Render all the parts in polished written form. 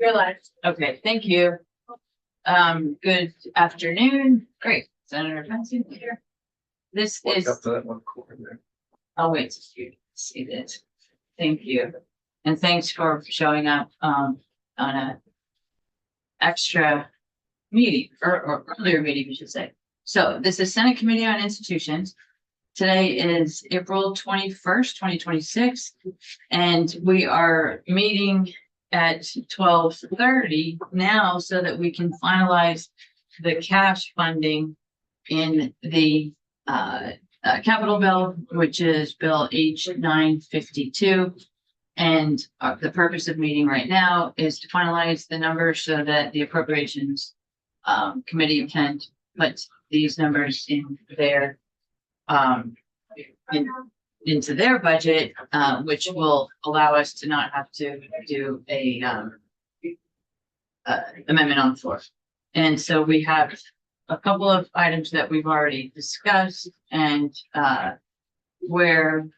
You're live. Okay, thank you. Good afternoon. Great. Senator Benson here. This is, Up to that one corner there. I'll wait till you see this. Thank you. And thanks for showing up on a extra meeting or earlier meeting, we should say. So this is Senate Committee on Institutions. Today is April 21st, 2026, and we are meeting at 12:30 now so that we can finalize the cash funding in the capital bill, which is Bill H 952. And the purpose of meeting right now is to finalize the numbers so that the appropriations committee can put these numbers in their into their budget, which will allow us to not have to do a amendment on the floor. And so we have a couple of items that we've already discussed, and where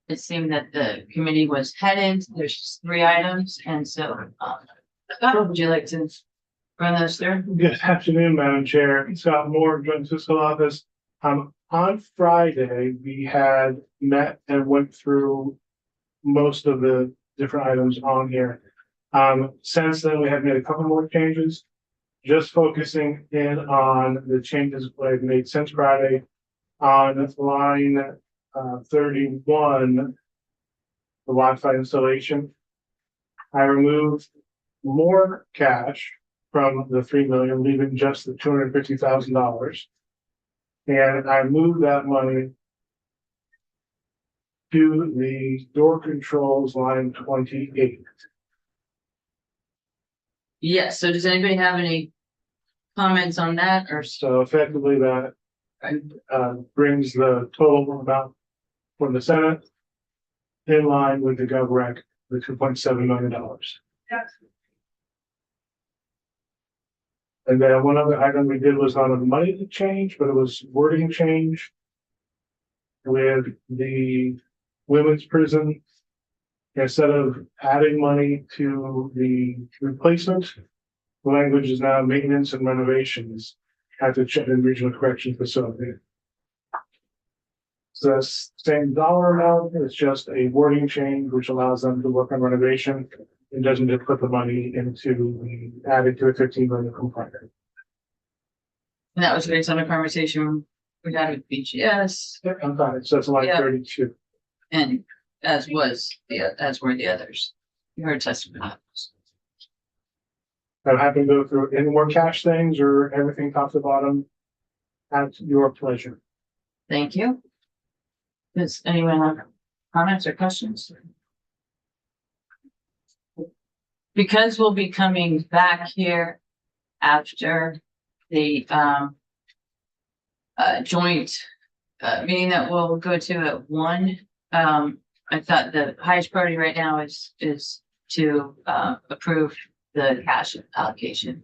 it seemed that the committee was headed. There's just 3 items, and so Scott, would you like to run those through? Good afternoon, Madam Chair. Scott Moore, Joint Fiscal Office. On Friday, we had met and went through most of the different items on here. Since then, we have made a couple more changes, just focusing in on the changes I've made since Friday. On line 31, the Wi-Fi installation, I removed more cash from the 3 million, leaving just the $250,000. And I moved that money to the door controls line 28. Yes. So does anybody have any comments on that, or So effectively that brings the total amount for the Senate in line with the GovRec, the $2.7 million. And then one other item we did was not a money change, but it was wording change with the women's prison. Instead of adding money to the replacement, the language is now maintenance and renovations at the Chittenden Regional Correction Facility. So that's the same dollar amount, it's just a wording change which allows them to work on renovation. It doesn't just put the money into the added to a 15 million component. and that was based on a conversation we had with BGS, I'm fine, so that's line Yeah. 32. and as were the others. You heard testimony. I'm happy to go through any more cash things or everything top to bottom at your pleasure. Thank you. Does anyone have comments or questions? Because we'll be coming back here after the joint meeting that we'll go to at 1. I thought the highest priority right now is to approve the cash allocation.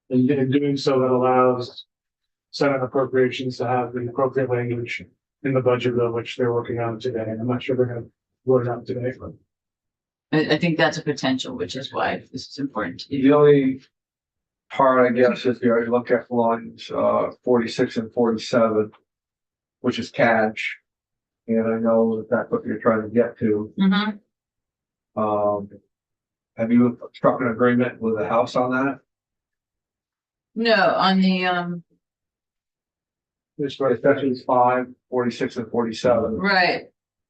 And in doing so, that allows Senate appropriations to have the appropriate language in the budget bill, which they're working on today. I'm not sure they're going to vote it out today, but I think that's a potential, which is why this is important to you. The only part, I guess, is you already look at lines 46 and 47, which is cash. And I know that that's what you're trying to get to. Mm-hmm. Have you struck an agreement with the House on that? No, on the this right, Sections 5, 46, and 47. right,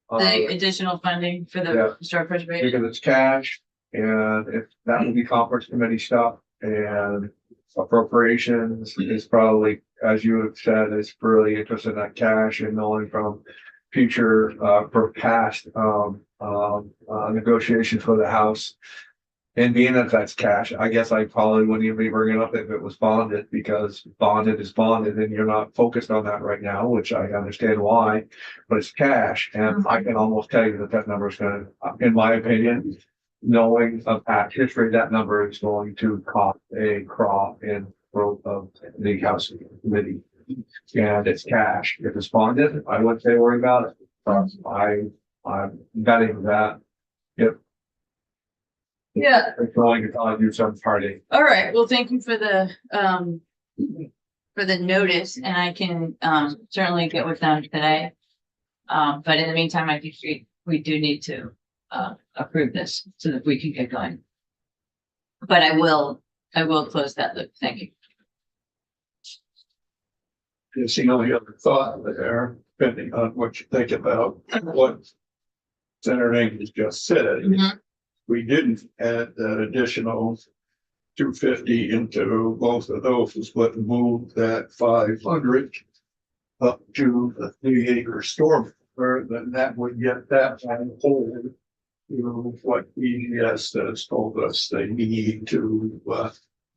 Uh, the additional funding for the yeah. historic preservation. because it's cash, and if that will be conference committee stuff, and appropriations is probably, as you have said, is really interested in that cash and knowing from future for past negotiations for the House. And being that that's cash, I guess I probably wouldn't even be bringing it up if it was bonded, because bonded is bonded and you're not focused on that right now, which I understand why, but it's cash. And I can almost tell you that that number is going to, in my opinion, knowing of past history, that number is going to cause a crop in growth of the House committee. And it's cash. If it's bonded, I wouldn't say worry about it. But I'm betting that if Yeah, It's going to cause you some party. all right, well, thank you for the notice, and I can, certainly get with them today. But in the meantime, I think we do need to, approve this so that we can get going. But I will close that loop, thank you. It's the only other thought there, depending on what you think about what Senator Angus just said. Mhm. We didn't add that additional 250 into both of those, but move that 500 up to the 3-acre storm, then that would get that on hold. You know, what EES has told us they need to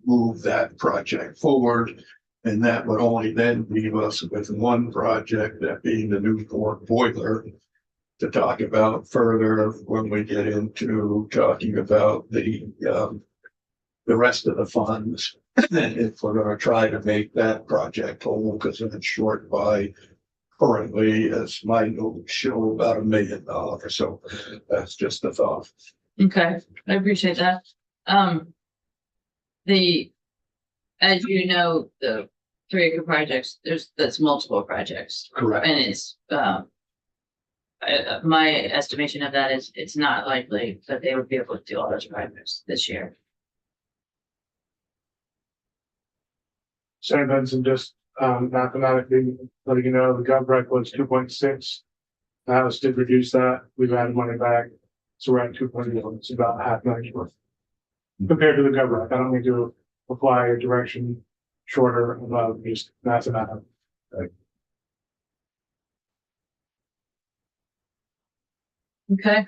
move that project forward. And that would only then leave us with one project, that being the Newport boiler, to talk about further when we get into talking about the rest of the funds. And if we're gonna try to make that project whole, because it's short by currently, as my notes show, about $1 million. So that's just a thought. Okay, I appreciate that. As you know, the 3-acre projects, that's multiple projects, Correct. and it's, my estimation of that is it's not likely that they would be able to do all those projects this year. Senator Benson, just mathematically letting you know, the GovRec was 2.6. The House did reduce that. We've added money back. So we're at 2.1. It's about $500,000 worth. Compared to the GovRec, I don't need to apply a direction shorter above just mathematical. Okay.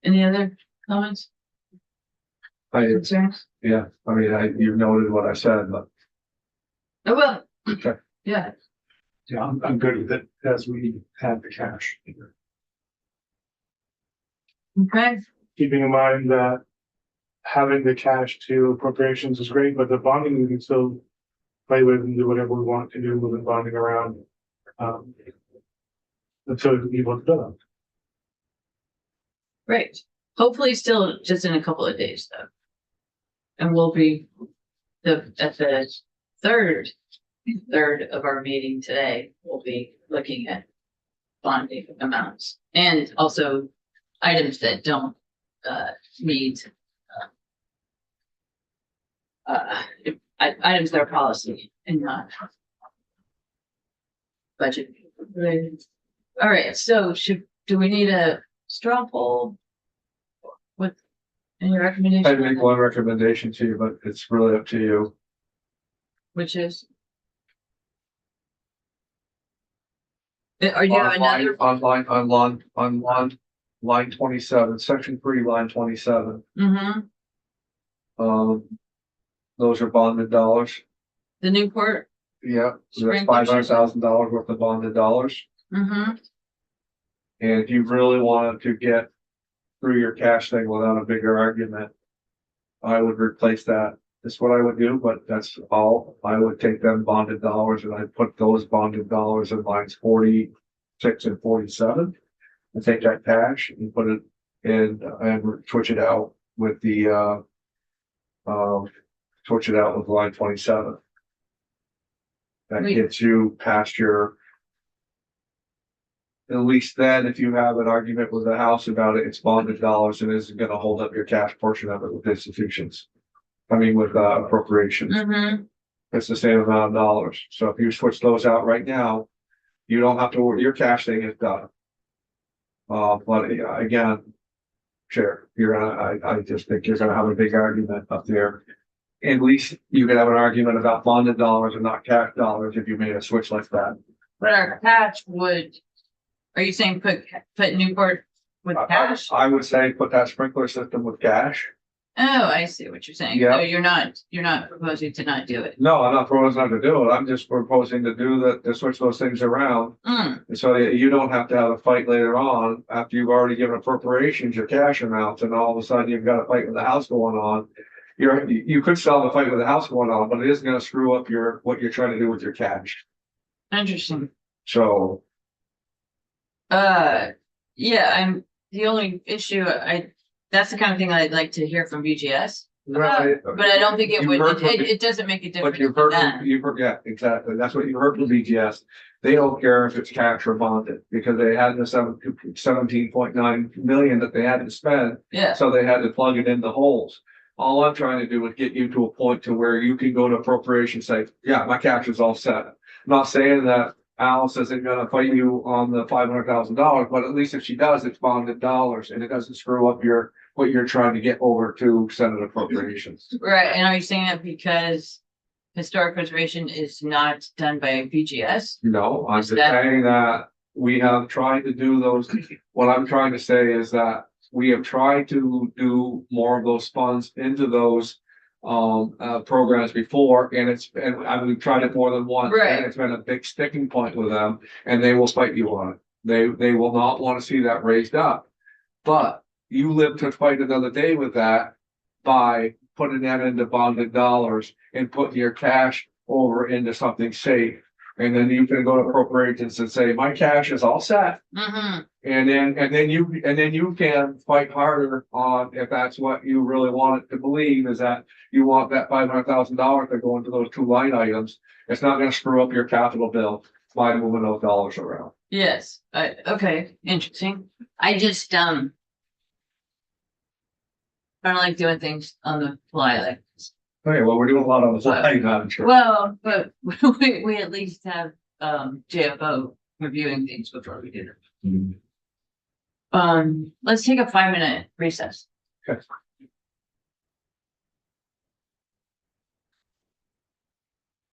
Any other comments, concerns? Yeah, I mean, you've noted what I said, but Oh, well, Okay. yeah, Yeah, I'm good with it as we have the cash. okay, Keeping in mind that having the cash to appropriations is great, but the bonding we can still play with and do whatever we want to do with the bonding around. Until we can able to do great. Hopefully still just in a couple of days though. And we'll be at the third of our meeting today, we'll be looking at bonding amounts and also items that don't need items that are policy and not budget related. All right, so do we need a straw poll? With any recommendation? I'd make one recommendation to you, but it's really up to you. Which is? Are you have another? On line 27, section 3, line 27. Mm-hmm, Those are bonded dollars. the Newport, Yeah, so that's Sprinkler $500,000 worth of bonded dollars. mm-hmm, And if you really wanted to get through your cash thing without a bigger argument, I would replace that. That's what I would do, but that's all. I would take them bonded dollars and I'd put those bonded dollars in lines 46 and 47. And take that cash and put it in and switch it out with the switch it out with line 27. That Wait. gets you past your. At least then, if you have an argument with the House about it, it's bonded dollars and isn't gonna hold up your cash portion of it with institutions. I mean, with appropriations, mm-hmm, it's the same amount of dollars. So if you switch those out right now, you don't have to worry, your cash thing is done. But again, Chair, I just think you're gonna have a big argument up there. At least you could have an argument about bonded dollars and not cash dollars if you made a switch like that. but our cash would, are you saying put Newport with cash? I would say put that sprinkler system with cash. Oh, I see what you're saying. Yeah. So you're not proposing to not do it. No, I'm not proposing not to do it. I'm just proposing to do that, to switch those things around. Mm, And so you don't have to have a fight later on after you've already given appropriations, your cash amounts, and all of a sudden you've got a fight with the House going on. You could solve the fight with the House going on, but it isn't gonna screw up what you're trying to do with your cash. interesting. So, Yeah, the only issue that's the kind of thing I'd like to hear from BGS. Right. But I don't think it You would, heard from it doesn't make a difference But you've for heard, them. yeah, exactly. That's what you heard from BGS. They don't care if it's cash or bonded because they had the 17.9 million that they had to spend. Yeah, So they had to plug it in the holes. All I'm trying to do is get you to a point to where you can go to appropriation, say, yeah, my cash is all set. I'm not saying that Alice isn't gonna fight you on the $500,000, but at least if she does, it's bonded dollars and it doesn't screw up what you're trying to get over to Senate appropriations. right, and are you saying that because historic preservation is not done by BGS? No, I'm Is just that- saying that we have tried to do those. What I'm trying to say is that we have tried to do more of those funds into those programs before, and we've tried it more than once. Right. And it's been a big sticking point with them, and they will fight you on it. They will not want to see that raised up. But you live to fight another day with that by putting that into bonded dollars and putting your cash over into something safe. And then you can go to appropriations and say, my cash is all set. Mm-hmm, And then you can fight harder on if that's what you really want it to believe is that you want that $500,000 to go into those two line items. It's not gonna screw up your capital bill by moving those dollars around. yes, okay, interesting. I just, I don't like doing things on the fly like this. Okay, well, we're doing a lot on the side, I'm sure. Well, but we at least have, JFO reviewing things before we do it. Let's take a 5-minute recess. Okay.